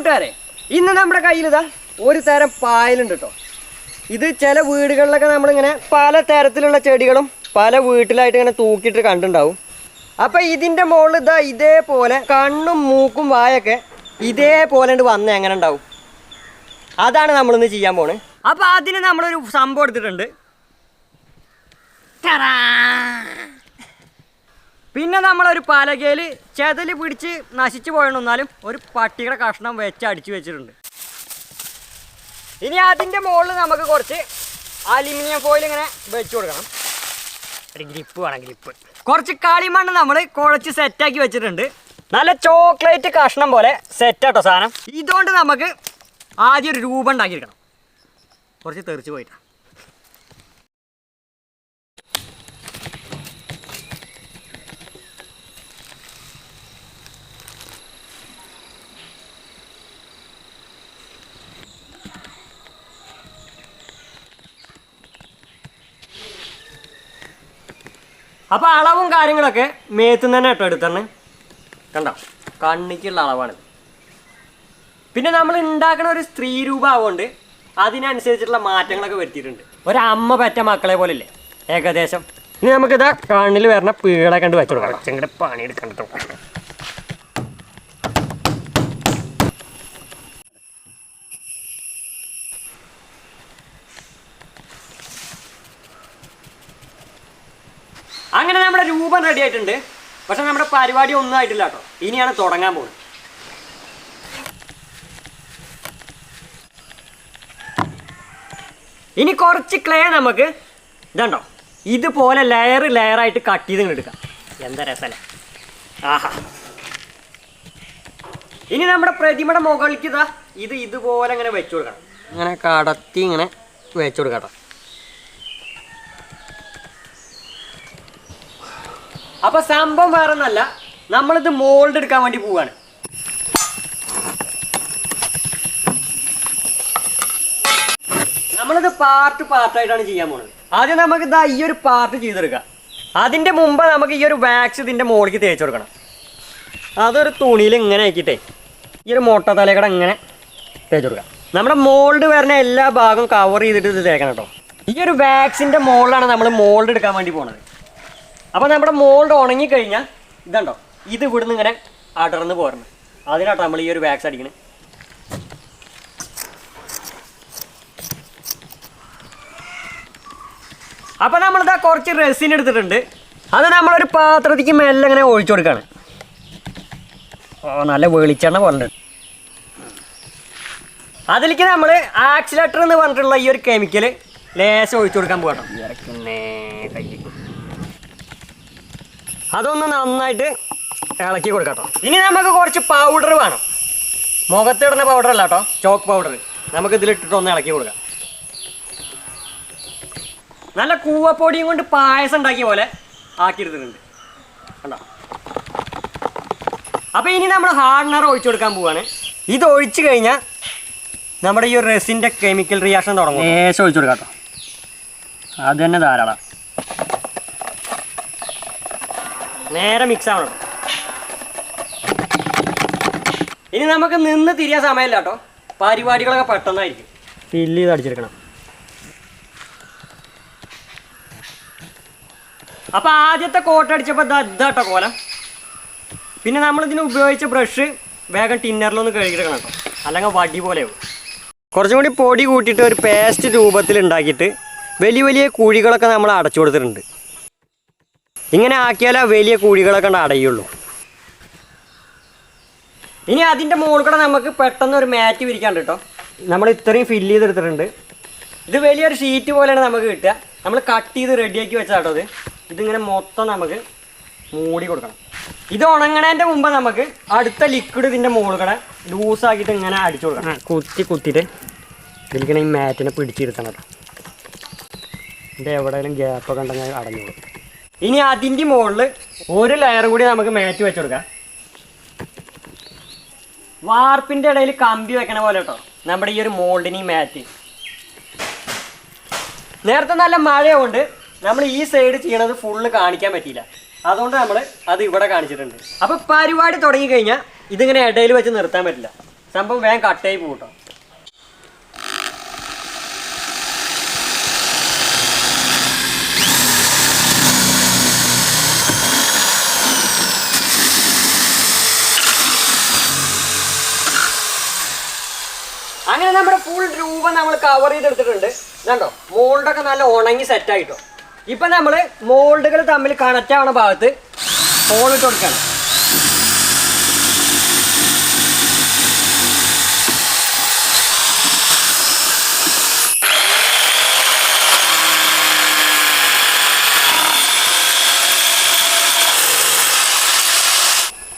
കൂട്ടുകാരെ, ഇന്ന് നമ്മുടെ കയ്യിലിതാ ഒരു തരം പായലുണ്ട് കേട്ടോ. ഇത് ചില വീടുകളിലൊക്കെ നമ്മളിങ്ങനെ പല തരത്തിലുള്ള ചെടികളും പല വീട്ടിലായിട്ട് ഇങ്ങനെ തൂക്കിയിട്ട് കണ്ടുണ്ടാവും. അപ്പം ഇതിൻ്റെ മുകളിൽ ഇതാ ഇതേപോലെ കണ്ണും മൂക്കും വായൊക്കെ ഇതേപോലെ വന്ന് എങ്ങനെ ഉണ്ടാവും, അതാണ് നമ്മളിന്ന് ചെയ്യാൻ പോണ്. അപ്പം അതിന് നമ്മളൊരു സംഭവം എടുത്തിട്ടുണ്ട്. പിന്നെ നമ്മളൊരു പലകയിൽ ചെതല് പിടിച്ച് നശിച്ചു പോയെന്നാലും ഒരു പട്ടിയുടെ കഷ്ണം വെച്ച് അടിച്ചു വെച്ചിട്ടുണ്ട്. ഇനി അതിൻ്റെ മുകളിൽ നമുക്ക് കുറച്ച് അലുമിനിയം ഫോയിൽ ഇങ്ങനെ വെച്ച് കൊടുക്കണം. ഒരു ഗ്രിപ്പ് വേണം, ഗ്രിപ്പ്. കുറച്ച് കളിമണ്ണ് നമ്മൾ കുഴച്ച് സെറ്റാക്കി വെച്ചിട്ടുണ്ട്. നല്ല ചോക്ലേറ്റ് കഷ്ണം പോലെ സെറ്റാട്ടോ സാധനം. ഇതുകൊണ്ട് നമുക്ക് ആദ്യം ഒരു രൂപം ഉണ്ടാക്കിയെടുക്കണം. കുറച്ച് തെറിച്ച് പോയിട്ടാണ്. അപ്പോൾ അളവും കാര്യങ്ങളൊക്കെ മേത്തുനിന്ന് തന്നെ കേട്ടോ എടുത്തന്നെ. കണ്ടോ, കണ്ണിക്കുള്ള അളവാണിത്. പിന്നെ നമ്മൾ ഉണ്ടാക്കുന്ന ഒരു സ്ത്രീ രൂപം ആവുകൊണ്ട് അതിനനുസരിച്ചിട്ടുള്ള മാറ്റങ്ങളൊക്കെ വരുത്തിയിട്ടുണ്ട്. ഒരമ്മ പെറ്റ മക്കളെ പോലെ ഇല്ലേ ഏകദേശം. ഇനി നമുക്കിതാ കണ്ണിൽ വരണ പീളെ കണ്ട് വെച്ചു കൊടുക്കാം. ചെങ്ങനെ പണിയെടുക്കണ്ടോ. അങ്ങനെ നമ്മുടെ രൂപം റെഡി ആയിട്ടുണ്ട്. പക്ഷെ നമ്മുടെ പരിപാടി ഒന്നും ആയിട്ടില്ല കേട്ടോ. ഇനിയാണ് തുടങ്ങാൻ പോകുന്നത്. ഇനി കുറച്ച് ക്ലേ നമുക്ക് ഇതുണ്ടോ ഇതുപോലെ ലെയറായിട്ട് കട്ട് ചെയ്ത് എടുക്കാം. എന്താ രസമല്ലേ, ആഹാ. ഇനി നമ്മുടെ പ്രതിമയുടെ മുകളിലേക്ക് ഇതാ ഇതുപോലെ ഇങ്ങനെ വെച്ചു കൊടുക്കണം. ഇങ്ങനെ കടത്തി ഇങ്ങനെ വെച്ചു കൊടുക്കാം കേട്ടോ. അപ്പൊ സംഭവം വേറെ ഒന്നല്ല, നമ്മളിത് മോൾഡ് എടുക്കാൻ വേണ്ടി പോവാണ്. നമ്മളിത് പാർട്ടായിട്ടാണ് ചെയ്യാൻ പോകുന്നത്. ആദ്യം നമുക്ക് ഇതാ ഈ ഒരു പാർട്ട് ചെയ്തെടുക്കാം. അതിൻ്റെ മുമ്പ് നമുക്ക് ഈ ഒരു വാക്സ് ഇതിൻ്റെ മുകളിലേക്ക് തേച്ച് കൊടുക്കണം. അതൊരു തുണിയിൽ ഇങ്ങനെ ആക്കിയിട്ടേ ഈ ഒരു മൊട്ട തലകട ഇങ്ങനെ തേച്ച് കൊടുക്കാം. നമ്മുടെ മോൾഡ് വരുന്ന എല്ലാ ഭാഗവും കവർ ചെയ്തിട്ട് ഇത് തേക്കണം കേട്ടോ. ഈ ഒരു വാക്സിൻ്റെ മുകളിലാണ് നമ്മൾ മോൾഡ് എടുക്കാൻ വേണ്ടി പോണത്. അപ്പോൾ നമ്മുടെ മോൾഡ് ഉണങ്ങിക്കഴിഞ്ഞാൽ ഇതുണ്ടോ ഇത് ഇവിടുന്ന് ഇങ്ങനെ അടർന്ന് പോരണം. അതിനാട്ടോ നമ്മൾ ഈ ഒരു വാക്സ് അടിക്കണേ. അപ്പോൾ നമ്മളിതാ കുറച്ച് റെസിൻ എടുത്തിട്ടുണ്ട്. അത് നമ്മളൊരു പാത്രത്തിലേക്ക് മെല്ലെ ഇങ്ങനെ ഒഴിച്ചു കൊടുക്കുകയാണ്. നല്ല വെളിച്ചെണ്ണ പോലെ. അതിലേക്ക് നമ്മൾ ആക്സിലേറ്റർ എന്ന് പറഞ്ഞിട്ടുള്ള ഈ ഒരു കെമിക്കൽ ലേശം ഒഴിച്ചു കൊടുക്കാൻ പോകണം. ഇറക്കുന്നേ കൈ അതൊന്ന് നന്നായിട്ട് ഇളക്കി കൊടുക്കാം കേട്ടോ. ഇനി നമുക്ക് കുറച്ച് പൗഡർ വേണം. മുഖത്തിടുന്ന പൗഡർ അല്ല കേട്ടോ, ചോക്ക് പൗഡർ. നമുക്ക് ഇതിലിട്ടിട്ട് ഒന്ന് ഇളക്കി കൊടുക്കാം. നല്ല കൂവപ്പൊടിയും കൊണ്ട് പായസം ഉണ്ടാക്കിയ പോലെ ആക്കിയെടുത്തിട്ടുണ്ട് കണ്ടോ. അപ്പോൾ ഇനി നമ്മൾ ഹാർഡനർ ഒഴിച്ചു കൊടുക്കാൻ പോവാണ്. ഇത് ഒഴിച്ച് കഴിഞ്ഞാൽ നമ്മുടെ ഈ റെസിൻ്റെ കെമിക്കൽ റിയാക്ഷൻ തുടങ്ങും. ലേശം ഒഴിച്ചു കൊടുക്കാം കേട്ടോ. അത് തന്നെ ധാരാളം. നേരെ മിക്സ് ആവണം. ഇനി നമുക്ക് നിന്ന് തിരിയാൻ സമയമില്ല കേട്ടോ. പരിപാടികളൊക്കെ പെട്ടെന്നായിരിക്കും. ഫില്ല് ചെയ്ത് അടിച്ചെടുക്കണം. അപ്പോൾ ആദ്യത്തെ കോട്ടടിച്ചപ്പോൾ ഇതാട്ടോ കോലം. പിന്നെ നമ്മളിതിന് ഉപയോഗിച്ച ബ്രഷ് വേഗം ടിന്നറിലൊന്ന് കഴുകിയെടുക്കണം കേട്ടോ, അല്ലെങ്കിൽ വടി പോലെയാവും. കുറച്ചും കൂടി പൊടി കൂട്ടിയിട്ട് ഒരു പേസ്റ്റ് രൂപത്തിൽ ഉണ്ടാക്കിയിട്ട് വലിയ വലിയ കുഴികളൊക്കെ നമ്മൾ അടച്ചു കൊടുത്തിട്ടുണ്ട്. ഇങ്ങനെ ആക്കിയാലേ വലിയ കുഴികളൊക്കെ അടയുള്ളൂ. ഇനി അതിൻ്റെ മുകളിൽ കൂടെ നമുക്ക് പെട്ടെന്ന് ഒരു മാറ്റ് വിരിക്കാണ്ട് കേട്ടോ. നമ്മൾ ഇത്രയും ഫില്ല് ചെയ്തെടുത്തിട്ടുണ്ട്. ഇത് വലിയൊരു ഷീറ്റ് പോലെയാണ് നമുക്ക് കിട്ടുക. നമ്മൾ കട്ട് ചെയ്ത് റെഡിയാക്കി വെച്ചാട്ടോ ഇത്. ഇതിങ്ങനെ മൊത്തം നമുക്ക് മൂടി കൊടുക്കണം. ഇത് ഉണങ്ങണതിൻ്റെ മുമ്പ് നമുക്ക് അടുത്ത ലിക്വിഡ് ഇതിൻ്റെ മുകളിൽ കൂടെ ലൂസാക്കിയിട്ട് ഇങ്ങനെ അടിച്ചു കൊടുക്കണം. കുത്തിയിട്ട് ഇതിലിങ്ങനെ ഈ മാറ്റിനെ പിടിച്ചിരുത്തണം കേട്ടോ. ഇത് എവിടെയെങ്കിലും ഗ്യാപ്പൊക്കെ ഉണ്ടെങ്കിൽ അടഞ്ഞോളും. ഇനി അതിൻ്റെ മുകളിൽ ഒരു ലെയർ കൂടി നമുക്ക് മാറ്റ് വെച്ച് കൊടുക്കാം. വാർപ്പിൻ്റെ ഇടയിൽ കമ്പി വെക്കണ പോലെ കേട്ടോ നമ്മുടെ ഈ ഒരു മോൾഡിന് ഈ മാറ്റ്. നേരത്തെ നല്ല മഴയുണ്ട്, നമ്മൾ ഈ സൈഡ് ചെയ്യണത് ഫുള്ള് കാണിക്കാൻ പറ്റിയില്ല. അതുകൊണ്ട് നമ്മൾ അത് ഇവിടെ കാണിച്ചിട്ടുണ്ട്. അപ്പോൾ പരിപാടി തുടങ്ങിക്കഴിഞ്ഞാൽ ഇതിങ്ങനെ ഇടയിൽ വെച്ച് നിർത്താൻ പറ്റില്ല. സംഭവം വേഗം കട്ടായി പോകും കേട്ടോ. അങ്ങനെ നമ്മുടെ ഫുൾ രൂപം നമ്മൾ കവർ ചെയ്തെടുത്തിട്ടുണ്ട്. ഇതുണ്ടോ മോൾഡൊക്കെ നല്ല ഉണങ്ങി സെറ്റായിട്ടോ. ഇപ്പം നമ്മൾ മോൾഡുകൾ തമ്മിൽ കണക്റ്റ് ആവുന്ന ഭാഗത്ത് ഹോളിട്ട് കൊടുക്കണം.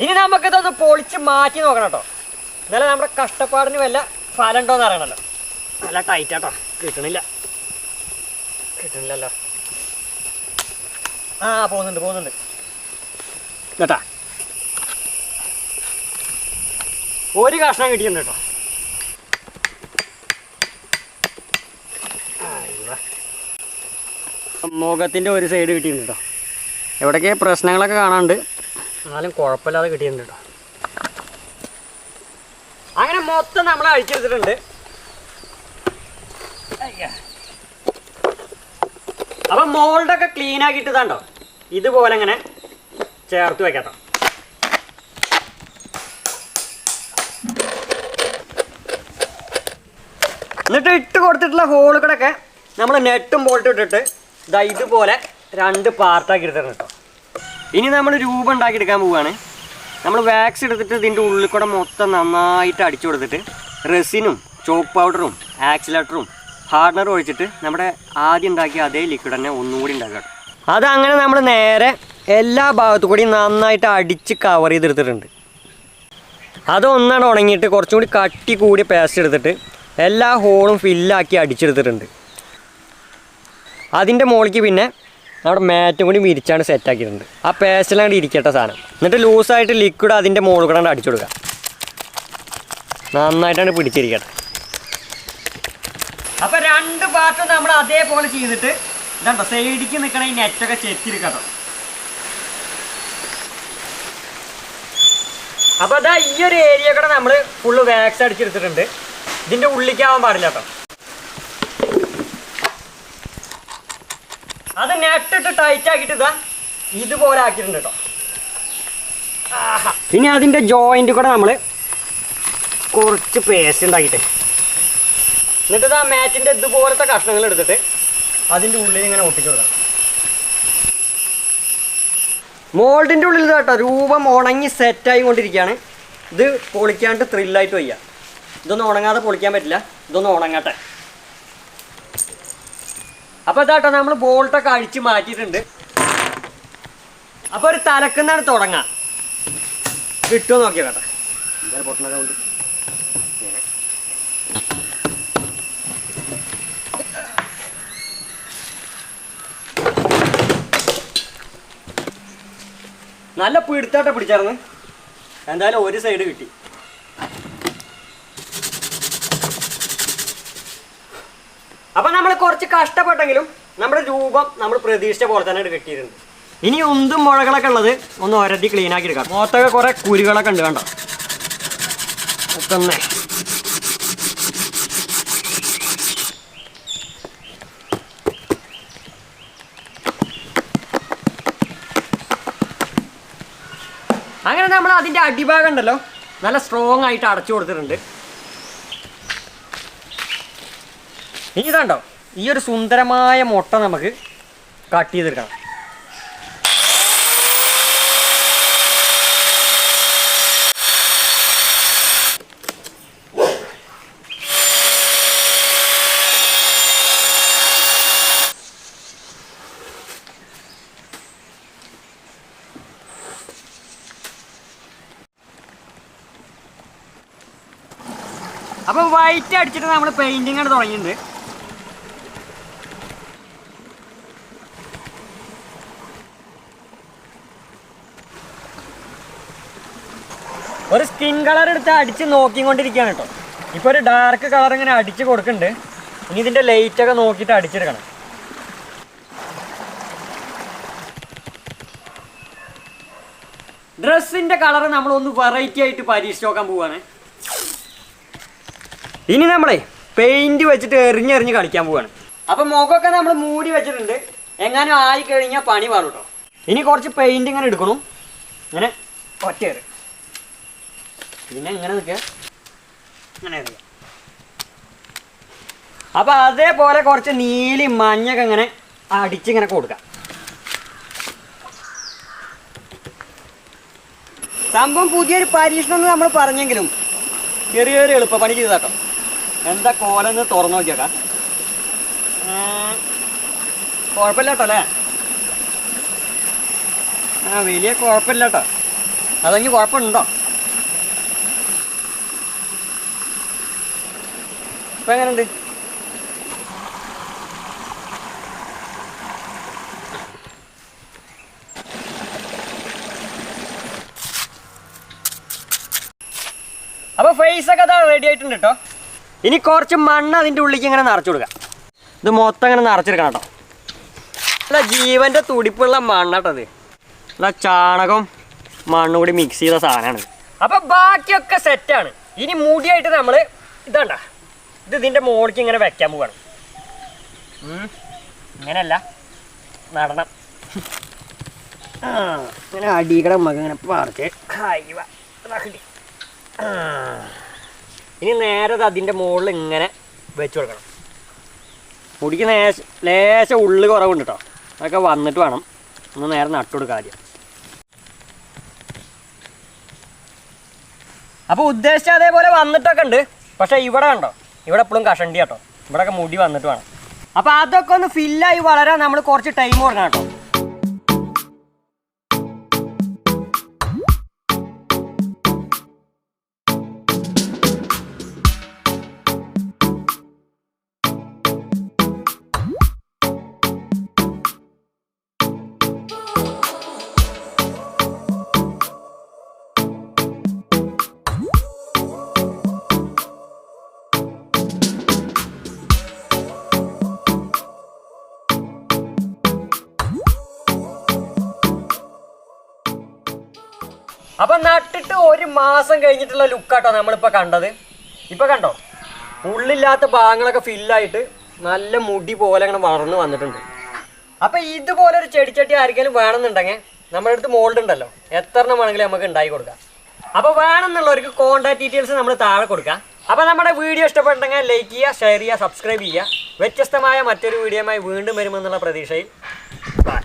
ഇനി നമുക്കിതൊന്ന് പൊളിച്ച് മാറ്റി നോക്കണം കേട്ടോ. എന്നാലും നമ്മുടെ കഷ്ടപ്പാടിന് വല്ല ഫലം ഉണ്ടോയെന്ന് അറിയണമല്ലോ. നല്ല ടൈറ്റാട്ടോ, കിട്ടണില്ലല്ലോ. ആ പോകുന്നുണ്ട് കേട്ടാ. ഒരു കഷ്ണം കിട്ടിയിട്ടുണ്ട് കേട്ടോ. മുഖത്തിൻ്റെ ഒരു സൈഡ് കിട്ടിയിട്ടുണ്ട് കേട്ടോ. എവിടേക്ക് പ്രശ്നങ്ങളൊക്കെ കാണാണ്ട്, എന്നാലും കുഴപ്പമില്ലാതെ കിട്ടിയിട്ടുണ്ട് കേട്ടോ. അങ്ങനെ മൊത്തം നമ്മൾ അഴിച്ചെടുത്തിട്ടുണ്ട്. അപ്പം മോൾഡൊക്കെ ക്ലീൻ ആക്കിയിട്ട് ഇതാണ്ടോ ഇതുപോലെ ഇങ്ങനെ ചേർത്ത് വെക്കട്ടോ. എന്നിട്ട് ഇട്ട് കൊടുത്തിട്ടുള്ള ഹോളുകളൊക്കെ നമ്മൾ നെട്ടും ബോൾട്ടും ഇട്ടിട്ട് ഇതാ ഇതുപോലെ 2 പാർട്ടാക്കി എടുത്തിട്ടുണ്ട് കേട്ടോ. ഇനി നമ്മൾ രൂപം ഉണ്ടാക്കിയെടുക്കാൻ പോവുകയാണ്. നമ്മൾ വാക്സ് എടുത്തിട്ട് ഇതിൻ്റെ ഉള്ളിൽ കൂടെ മൊത്തം നന്നായിട്ട് അടിച്ചു കൊടുത്തിട്ട് റെസിനും ചോക്ക് പൗഡറും ആക്സിലേറ്ററും ഹാർഡനറും ഒഴിച്ചിട്ട് നമ്മുടെ ആദ്യം ഉണ്ടാക്കിയ അതേ ലിക്വിഡ് തന്നെ ഒന്നുകൂടി ഉണ്ടാക്കാം. അതങ്ങനെ നമ്മൾ നേരെ എല്ലാ ഭാഗത്തു കൂടി നന്നായിട്ട് അടിച്ച് കവർ ചെയ്തെടുത്തിട്ടുണ്ട്. അതൊന്നാണ് ഉണങ്ങിയിട്ട് കുറച്ചും കൂടി കട്ടി കൂടിയ പേസ്റ്റ് എടുത്തിട്ട് എല്ലാ ഹോളും ഫില്ലാക്കി അടിച്ചെടുത്തിട്ടുണ്ട്. അതിൻ്റെ മുകളിലേക്ക് പിന്നെ നമ്മുടെ മാറ്റും കൂടി വിരിച്ചാണ് സെറ്റാക്കിയിട്ടുണ്ട്. ആ പേസ്റ്റിലാണ്ട് ഇരിക്കട്ടെ സാധനം. എന്നിട്ട് ലൂസായിട്ട് ലിക്വിഡ് അതിൻ്റെ മുകളിൽ കൂടെ അടിച്ചു കൊടുക്കുക. നന്നായിട്ടാണ് പിടിച്ചിരിക്കട്ടെ. അപ്പോൾ 2 പാർട്ടും നമ്മൾ അതേപോലെ ചെയ്തിട്ട് ഇതാണ്ടോ സൈഡിലേക്ക് നിൽക്കണ ഈ നെറ്റൊക്കെ ചെത്തിരിക്കട്ടോ. അപ്പോൾ അതാ ഈ ഒരു ഏരിയ കൂടെ നമ്മൾ ഫുള്ള് വാക്സ് അടിച്ചെടുത്തിട്ടുണ്ട്. ഇതിൻ്റെ ഉള്ളിലേക്കാവാൻ പാടില്ല കേട്ടോ. അത് നെട്ടിട്ട് ടൈറ്റ് ആക്കിയിട്ട് ഇതാ ഇതുപോലെ ആക്കിയിട്ടുണ്ട് കേട്ടോ. പിന്നെ അതിൻ്റെ ജോയിൻ്റ് കൂടെ നമ്മൾ കുറച്ച് പേസ്റ്റ് ഉണ്ടാക്കിയിട്ട് എന്നിട്ട് ഇതാ മാറ്റിൻ്റെ ഇതുപോലത്തെ കഷ്ണങ്ങൾ എടുത്തിട്ട് അതിൻ്റെ ഉള്ളിൽ ഇങ്ങനെ ഒട്ടിച്ചു കൊടുക്കണം. മോൾഡിൻ്റെ ഉള്ളിൽ കേട്ടോ രൂപം ഉണങ്ങി സെറ്റായി കൊണ്ടിരിക്കുകയാണ്. ഇത് പൊളിക്കാണ്ട് ത്രില്ലായിട്ട് വയ്യ. ഇതൊന്നും ഉണങ്ങാതെ പൊളിക്കാൻ പറ്റില്ല. ഇതൊന്നും ഉണങ്ങട്ടെ. അപ്പോൾ ഇതാട്ടോ നമ്മൾ ബോൾട്ടൊക്കെ അഴിച്ച് മാറ്റിയിട്ടുണ്ട്. അപ്പോൾ ഒരു തലക്കുന്നാണ് തുടങ്ങാം. കിട്ടുമോ നോക്കിയാൽ കേട്ടോ. എന്തായാലും പൊട്ടണ കൊണ്ട് നല്ല പിടുത്തായിട്ട് പിടിച്ചായിരുന്നു. എന്തായാലും ഒരു സൈഡ് കിട്ടി. അപ്പം നമ്മൾ കുറച്ച് കഷ്ടപ്പെട്ടെങ്കിലും നമ്മുടെ രൂപം നമ്മൾ പ്രതീക്ഷിച്ച പോലെ തന്നെ കിട്ടിയിട്ടുണ്ട്. ഇനി ഒന്നും മുഴകളൊക്കെ ഉള്ളത് ഒന്ന് ഒരതി ക്ലീൻ ആക്കി എടുക്കാം. മുഖത്തൊക്കെ കുറേ കുരുകളൊക്കെ ഉണ്ട് കണ്ടോ. തന്നെ അങ്ങനെ നമ്മൾ അതിൻ്റെ അടിഭാഗം ഉണ്ടല്ലോ നല്ല സ്ട്രോങ് ആയിട്ട് അടച്ചു കൊടുത്തിട്ടുണ്ട്. ഇനി ഇതാണ്ടോ ഈ ഒരു സുന്ദരമായ മുട്ട നമുക്ക് കട്ട് ചെയ്തെടുക്കണം. അപ്പോൾ വൈറ്റ് അടിച്ചിട്ട് നമ്മൾ പെയിൻറ്റിങ് ആണ് തുടങ്ങിയിട്ടുണ്ട്. ഒരു സ്കിൻ കളർ എടുത്ത് അടിച്ച് നോക്കിക്കൊണ്ടിരിക്കുകയാണ് കേട്ടോ. ഇപ്പോൾ ഒരു ഡാർക്ക് കളർ ഇങ്ങനെ അടിച്ച് കൊടുക്കുന്നുണ്ട്. ഇനി ഇതിൻ്റെ ലൈറ്റൊക്കെ നോക്കിയിട്ട് അടിച്ചെടുക്കണം. ഡ്രസ്സിൻ്റെ കളർ നമ്മളൊന്ന് വെറൈറ്റി ആയിട്ട് പരീക്ഷിച്ച് നോക്കാൻ പോവുകയാണ്. ഇനി നമ്മളെ പെയിന്റ് വെച്ചിട്ട് എറിഞ്ഞെറിഞ്ഞ് കളിക്കാൻ പോവാണ്. അപ്പം മുഖമൊക്കെ നമ്മൾ മൂടി വെച്ചിട്ടുണ്ട്. എങ്ങാനും ആയി കഴിഞ്ഞാൽ പണി പാടും കേട്ടോ. ഇനി കുറച്ച് പെയിന്റ് ഇങ്ങനെ എടുക്കണം. ഇങ്ങനെ ഒറ്റയേറ് പിന്നെ ഇങ്ങനെ നിൽക്കുക ഇങ്ങനെ എറിയുക. അപ്പം അതേപോലെ കുറച്ച് നീലി മഞ്ഞൊക്കെ ഇങ്ങനെ അടിച്ചിങ്ങനെ കൊടുക്കാം. സംഭവം പുതിയൊരു പരീക്ഷണം എന്ന് നമ്മൾ പറഞ്ഞെങ്കിലും ചെറിയൊരു എളുപ്പപ്പണി ചെയ്താട്ടോ. എന്താ കോലെന്ന് തുറന്നു നോക്കിയേക്കാം. കുഴപ്പമില്ല കേട്ടോ അല്ലേ? വലിയ കുഴപ്പമില്ല കേട്ടോ. അതെങ്കിൽ കുഴപ്പമുണ്ടോ? ഇപ്പം എങ്ങനെയുണ്ട്? അപ്പോൾ ഫേസൊക്കെ അതാ റെഡി ആയിട്ടുണ്ട് കേട്ടോ. ഇനി കുറച്ച് മണ്ണ് അതിൻ്റെ ഉള്ളിലേക്ക് ഇങ്ങനെ നിറച്ചു കൊടുക്കാം. ഇത് മൊത്തം ഇങ്ങനെ നിറച്ചെടുക്കണം കേട്ടോ. അല്ല ജീവൻ്റെ തുടിപ്പുള്ള മണ്ണാട്ടോ ഇത്. അല്ല ചാണകം മണ്ണും കൂടി മിക്സ് ചെയ്ത സാധനമാണ്. അപ്പോൾ ബാക്കിയൊക്കെ സെറ്റാണ്. ഇനി മുടിയായിട്ട് നമ്മൾ ഇതാണ്ട ഇതിൻ്റെ മുകളിലേക്ക് ഇങ്ങനെ വെക്കാൻ പോവാണ്. ഇങ്ങനെയല്ല നടണം. ഇങ്ങനെ അടിക്കട നമുക്ക് ഇങ്ങനെ പറിച്ച് ഇനി നേരെ അതിൻ്റെ മുകളിൽ ഇങ്ങനെ വെച്ച് കൊടുക്കണം. മുടിക്ക് ലേശ ഉള്ളു കുറവുണ്ട് കേട്ടോ. അതൊക്കെ വന്നിട്ട് വേണം ഒന്ന് നേരെ നട്ടു കൊടുക്കുക ആദ്യം. അപ്പോൾ ഉദ്ദേശിച്ച അതേപോലെ വന്നിട്ടൊക്കെ ഉണ്ട്. പക്ഷേ ഇവിടെ ഉണ്ടോ, ഇവിടെ എപ്പോഴും കഷണ്ടി കേട്ടോ. ഇവിടെയൊക്കെ മുടി വന്നിട്ട് വേണം. അപ്പോൾ അതൊക്കെ ഒന്ന് ഫില്ലായി വളരാൻ നമ്മൾ കുറച്ച് ടൈം കൊടുക്കണം കേട്ടോ. അപ്പം നട്ടിട്ട് 1 മാസം കഴിഞ്ഞിട്ടുള്ള ലുക്കാട്ടോ നമ്മളിപ്പോൾ കണ്ടത്. ഇപ്പം കണ്ടോ, ഉള്ളില്ലാത്ത ഭാഗങ്ങളൊക്കെ ഫില്ലായിട്ട് നല്ല മുടി പോലെ അങ്ങനെ വളർന്ന് വന്നിട്ടുണ്ട്. അപ്പം ഇതുപോലൊരു ചെടിച്ചട്ടി ആർക്കെങ്കിലും വേണമെന്നുണ്ടെങ്കിൽ നമ്മുടെ അടുത്ത് മോൾഡ് ഉണ്ടല്ലോ, എത്ര വേണമെങ്കിലും നമുക്ക് ഉണ്ടാക്കി കൊടുക്കാം. അപ്പോൾ വേണമെന്നുള്ളവർക്ക് കോൺടാക്ട് ഡീറ്റെയിൽസ് നമ്മൾ താഴെ കൊടുക്കാം. അപ്പോൾ നമ്മുടെ വീഡിയോ ഇഷ്ടപ്പെട്ടെങ്കിൽ ലൈക്ക് ചെയ്യുക, ഷെയർ ചെയ്യുക, സബ്സ്ക്രൈബ് ചെയ്യുക. വ്യത്യസ്തമായ മറ്റൊരു വീഡിയോയുമായി വീണ്ടും വരുമെന്നുള്ള പ്രതീക്ഷയിൽ ബൈ.